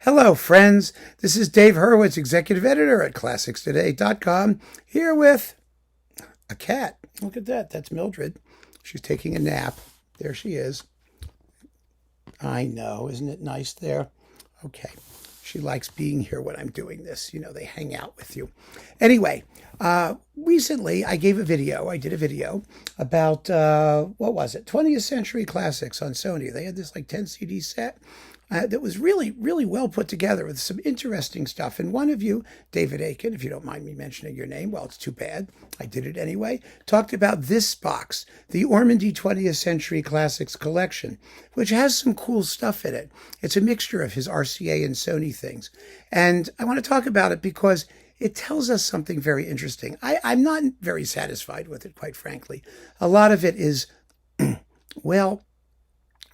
Hello, friends. This is Dave Hurwitz, executive editor at ClassicsToday.com, here with a cat. Look at that. That's Mildred. She's taking a nap. There she is. I know. Isn't it nice there? Okay. She likes being here when I'm doing this. You know, they hang out with you. Anyway, recently I did a video about, 20th Century Classics on Sony. They had this like 10 CD set that was really, really well put together with some interesting stuff. And one of you, David Aiken, if you don't mind me mentioning your name, well, it's too bad. I did it anyway, talked about this box, the Ormandy 20th Century Classics Collection, which has some cool stuff in it. It's a mixture of his RCA and Sony things. And I want to talk about it because it tells us something very interesting. I'm not very satisfied with it, quite frankly. A lot of it is, well,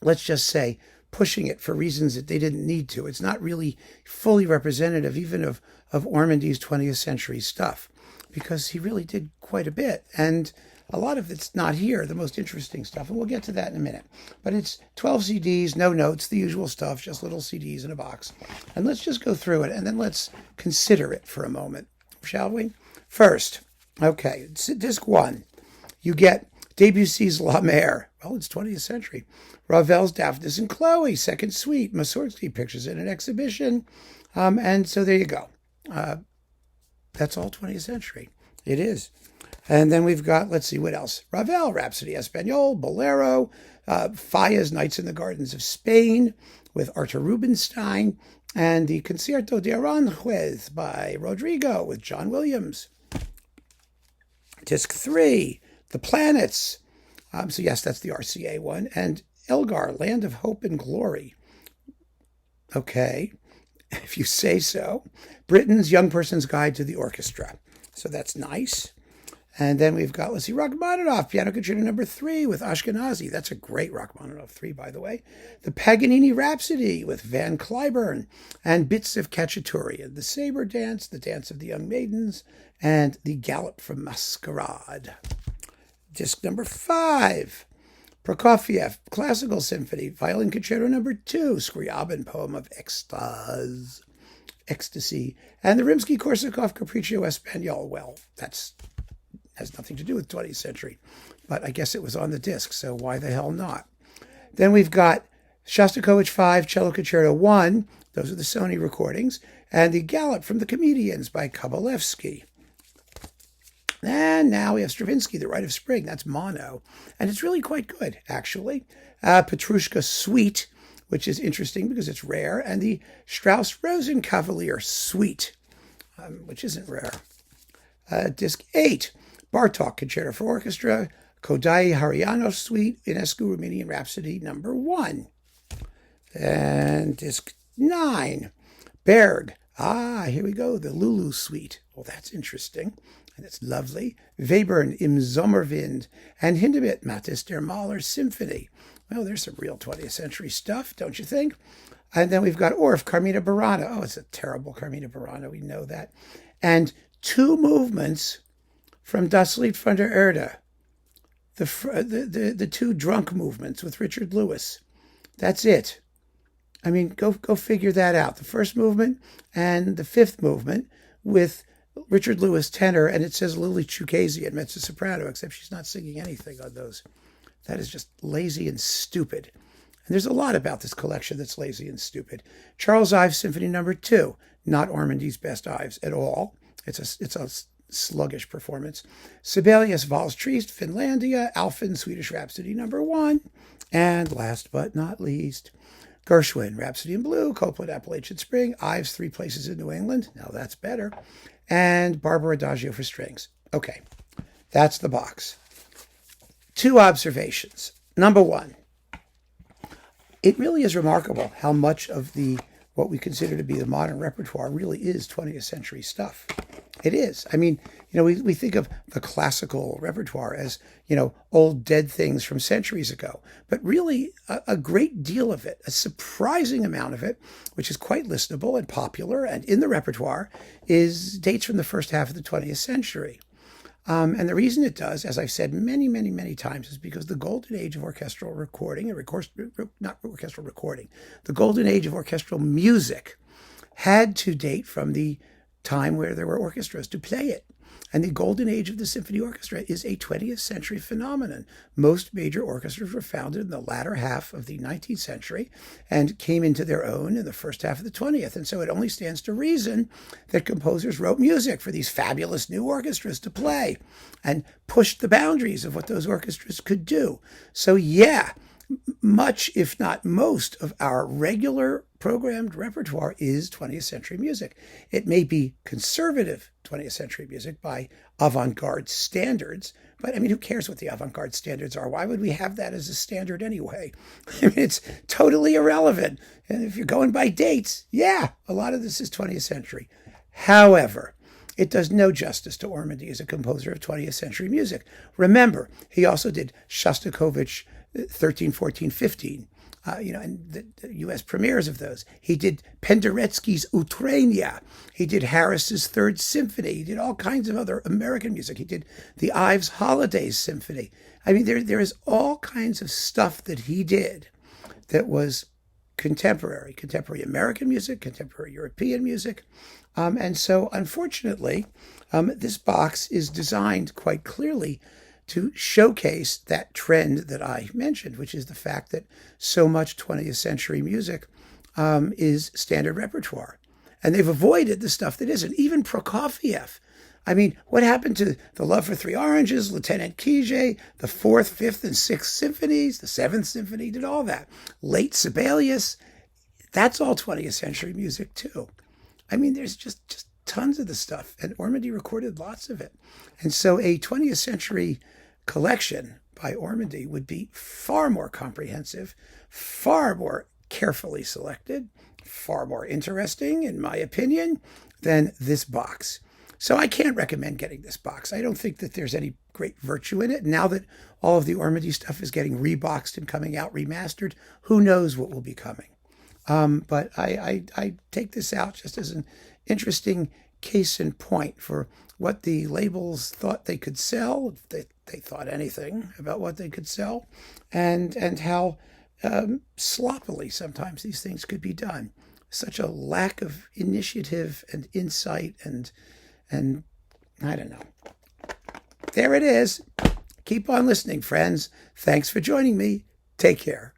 let's just say, pushing it for reasons that they didn't need to. It's not really fully representative even of Ormandy's 20th century stuff, because he really did quite a bit. And a lot of it's not here, the most interesting stuff, and we'll get to that in a minute. But it's 12 CDs, no notes, the usual stuff, just little CDs in a box. And let's just go through it, and then let's consider it for a moment, shall we? First, okay, disc 1, you get Debussy's La Mer. Well, it's 20th century. Ravel's Daphnis and Chloe, second suite. Mussorgsky pictures in an exhibition. And so there you go. That's all 20th century. It is. And then we've got, let's see, what else? Ravel, Rhapsody Espagnole, Bolero, Falla's Nights in the Gardens of Spain with Arthur Rubinstein, and the Concierto de Aranjuez by Rodrigo with John Williams. Disc 3, The Planets. So yes, that's the RCA one. And Elgar, Land of Hope and Glory. Okay, if you say so. Britain's Young Person's Guide to the Orchestra. So that's nice. And then we've got, let's see, Rachmaninoff, Piano Concerto No. 3 with Ashkenazi. That's a great Rachmaninoff 3, by the way. The Paganini Rhapsody with Van Cliburn, and bits of Cacciatore, the Sabre Dance, the Dance of the Young Maidens, and the Gallop from Masquerade. Disc number 5, Prokofiev, Classical Symphony, Violin Concerto No. 2, Scriabin, Poem of Ecstasy, and the Rimsky-Korsakov Capriccio Espagnole. Well, that's has nothing to do with 20th century, but I guess it was on the disc, so why the hell not? Then we've got Shostakovich 5, Cello Concerto 1, those are the Sony recordings, and the Galop from the Comedians by Kabalevsky. And now we have Stravinsky, The Rite of Spring. That's mono. And it's really quite good, actually. Petrushka Suite, which is interesting because it's rare. And the Strauss Rosenkavalier Suite, which isn't rare. Disc 8, Bartók, Concerto for Orchestra, Kodai Hariano Suite, Ionescu, Romanian Rhapsody No. 1. And disc 9, Berg. Here we go, the Lulu Suite. Well, that's interesting. And it's lovely. Webern, Im Sommerwind, and Hindemith, Mathis der Mahler Symphony. Well, there's some real 20th century stuff, don't you think? And then we've got Orff, Carmina Burana. Oh, it's a terrible Carmina Burana, we know that. And 2 movements from Das Lied von der Erde. The 2 drunk movements with Richard Lewis. That's it. I mean, go figure that out. The first movement and the 5th movement with Richard Lewis tenor, and it says Lily Chukasey at mezzo-soprano, except she's not singing anything on those. That is just lazy and stupid. And there's a lot about this collection that's lazy and stupid. Charles Ives Symphony No. 2, not Ormandy's best Ives at all. It's a sluggish performance. Sibelius Vals Triest, Finlandia, Alphen, Swedish Rhapsody No. 1, and last but not least, Gershwin, Rhapsody in Blue, Copland, Appalachian Spring, Ives, 3 Places in New England. Now that's better. And Barber Adagio for strings. Okay, that's the box. 2 observations. Number 1, it really is remarkable how much of what we consider to be the modern repertoire really is 20th century stuff. It is. I mean, we think of the classical repertoire as, old dead things from centuries ago. But really, a great deal of it, a surprising amount of it, which is quite listenable and popular and in the repertoire, dates from the first half of the 20th century. And the reason it does, as I've said many, many, many times, is because the golden age of orchestral recording, the golden age of orchestral music had to date from the time where there were orchestras to play it. And the golden age of the symphony orchestra is a 20th century phenomenon. Most major orchestras were founded in the latter half of the 19th century and came into their own in the first half of the 20th. And so it only stands to reason that composers wrote music for these fabulous new orchestras to play and pushed the boundaries of what those orchestras could do. So yeah, much, if not most, of our regular programmed repertoire is 20th century music. It may be conservative 20th century music by avant-garde standards, but I mean, who cares what the avant-garde standards are? Why would we have that as a standard anyway? I mean, it's totally irrelevant. And if you're going by dates, yeah, a lot of this is 20th century. However, it does no justice to Ormandy as a composer of 20th century music. Remember, he also did Shostakovich 13, 14, 15, and the U.S. premieres of those. He did Penderecki's Utrenia. He did Harris's Third Symphony. He did all kinds of other American music. He did the Ives Holidays Symphony. I mean, there is all kinds of stuff that he did that was contemporary American music, contemporary European music. And so, unfortunately, this box is designed quite clearly to showcase that trend that I mentioned, which is the fact that so much 20th century music is standard repertoire. And they've avoided the stuff that isn't. Even Prokofiev. I mean, what happened to The Love for Three Oranges, Lieutenant Kijé, the 4th, 5th, and 6th symphonies, the 7th symphony, did all that. Late Sibelius, that's all 20th century music too. I mean, there's just tons of the stuff, and Ormandy recorded lots of it. And so a 20th century collection by Ormandy would be far more comprehensive, far more carefully selected, far more interesting, in my opinion, than this box. So I can't recommend getting this box. I don't think that there's any great virtue in it. Now that all of the Ormandy stuff is getting reboxed and coming out remastered, who knows what will be coming. But I take this out just as an interesting case in point for what the labels thought they could sell, if they thought anything about what they could sell, and how sloppily sometimes these things could be done. Such a lack of initiative and insight and I don't know. There it is. Keep on listening, friends. Thanks for joining me. Take care.